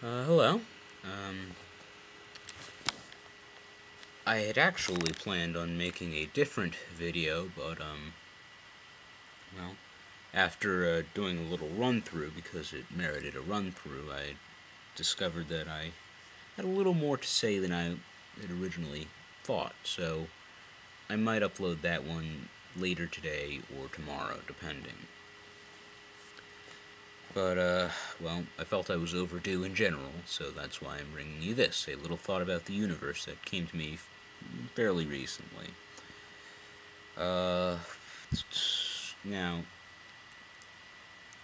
Hello. Um, I had actually planned on making a different video, but, well, after doing a little run through, because it merited a run through, I discovered that I had a little more to say than I had originally thought, so I might upload that one later today or tomorrow, depending. But, well, I felt I was overdue in general, so that's why I'm bringing you this, a little thought about the universe that came to me fairly recently. Uh, Now,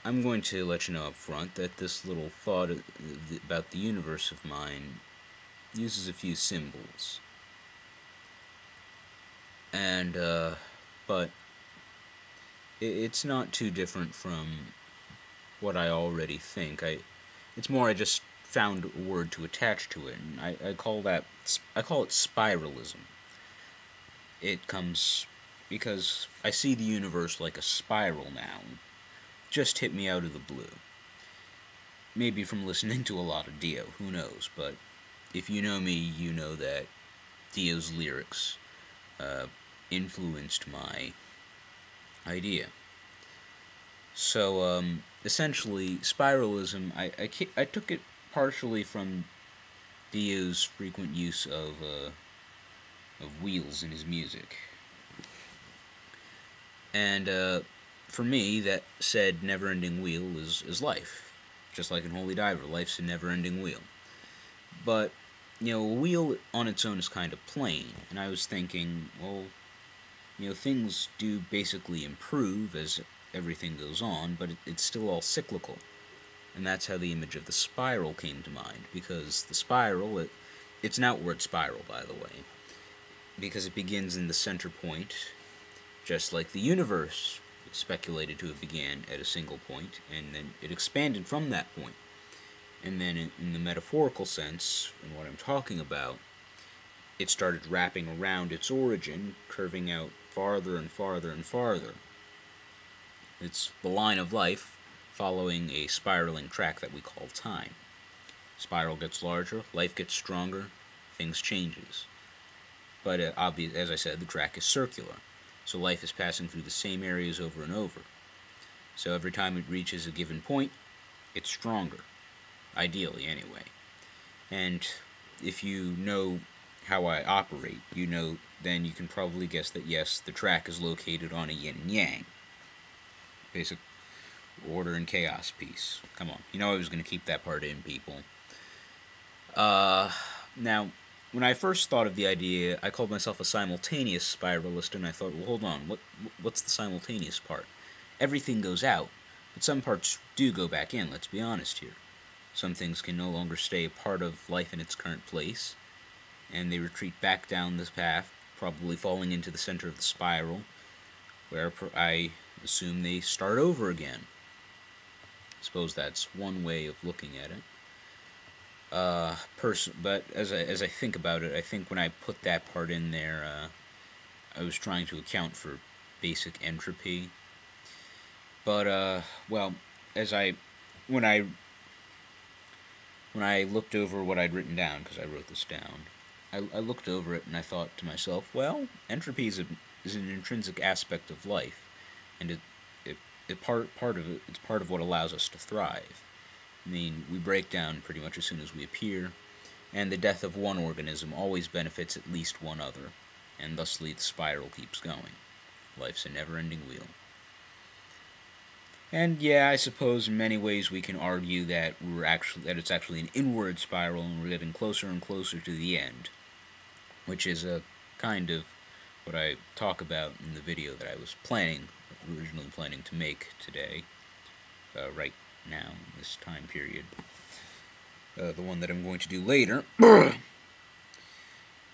I'm going to let you know up front that this little thought about the universe of mine uses a few symbols. And, but it's not too different from what I already think. It's more I just found a word to attach to it, and I call it spiralism. It comes because I see the universe like a spiral now. Just hit me out of the blue. Maybe from listening to a lot of Dio, who knows, but if you know me, you know that Dio's lyrics uh, influenced my idea. So, essentially, spiralism, I took it partially from Dio's frequent use of wheels in his music. And for me, that said never ending wheel is life. Just like in Holy Diver, life's a never ending wheel. But, a wheel on its own is kind of plain. And I was thinking, well, things do basically improve as everything goes on, but it's still all cyclical. And that's how the image of the spiral came to mind, because the spiral, it's an outward spiral, by the way, because it begins in the center point, just like the universe speculated to have began at a single point, and then it expanded from that point. And then in the metaphorical sense, in what I'm talking about, it started wrapping around its origin, curving out farther and farther and farther. It's the line of life following a spiraling track that we call time. Spiral gets larger, life gets stronger, things changes. But as I said, the track is circular. So life is passing through the same areas over and over. So every time it reaches a given point, it's stronger. Ideally, anyway. And if you know how I operate, then you can probably guess that yes, the track is located on a yin and yang. Basic order and chaos piece. Come on. I was going to keep that part in, people. Now, when I first thought of the idea, I called myself a simultaneous spiralist, and I thought, well, hold on, what's the simultaneous part? Everything goes out, but some parts do go back in, let's be honest here. Some things can no longer stay a part of life in its current place, and they retreat back down this path, probably falling into the center of the spiral, where I assume they start over again. I suppose that's one way of looking at it. But as I think about it, I think when I put that part in there, I was trying to account for basic entropy. But well, as I when I looked over what I'd written down, because I wrote this down, I looked over it and I thought to myself, well, entropy is an intrinsic aspect of life, and it's part of what allows us to thrive. I mean, we break down pretty much as soon as we appear, and the death of one organism always benefits at least one other, and thusly the spiral keeps going. Life's a never-ending wheel. And yeah, I suppose in many ways we can argue that it's actually an inward spiral, and we're getting closer and closer to the end, which is a kind of what I talk about in the video that I was originally planning to make today, right now, in this time period. The one that I'm going to do later.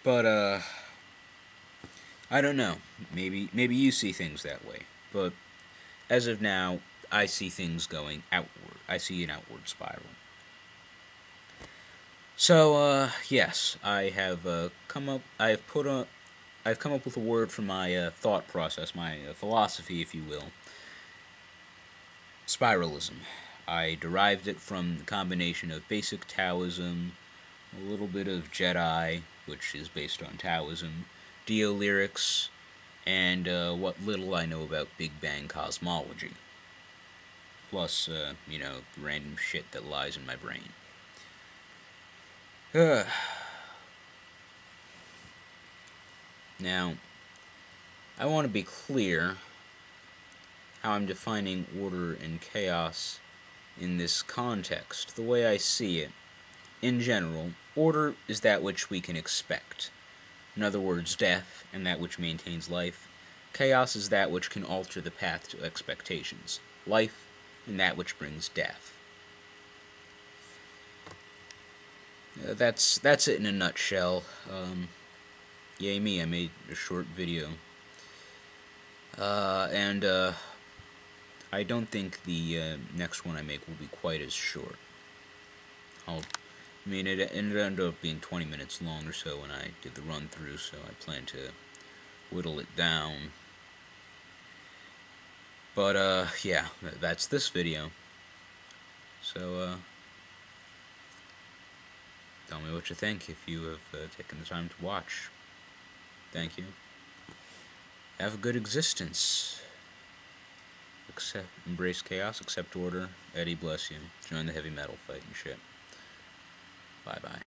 But, I don't know. Maybe you see things that way. But, as of now, I see things going outward. I see an outward spiral. So, yes, I've come up with a word for my thought process, my philosophy, if you will. Spiralism. I derived it from the combination of basic Taoism, a little bit of Jedi, which is based on Taoism, Dio lyrics, and what little I know about Big Bang cosmology. Plus, random shit that lies in my brain. Now, I want to be clear how I'm defining order and chaos in this context. The way I see it, in general, order is that which we can expect. In other words, death, and that which maintains life. Chaos is that which can alter the path to expectations. Life, and that which brings death. That's it in a nutshell. Yay me, I made a short video. And I don't think the next one I make will be quite as short. It ended up being 20 minutes long or so when I did the run-through, so I plan to whittle it down. But, yeah, that's this video. So, tell me what you think if you have taken the time to watch. Thank you. Have a good existence. Embrace chaos, accept order. Eddie, bless you. Join the heavy metal fight and shit. Bye-bye.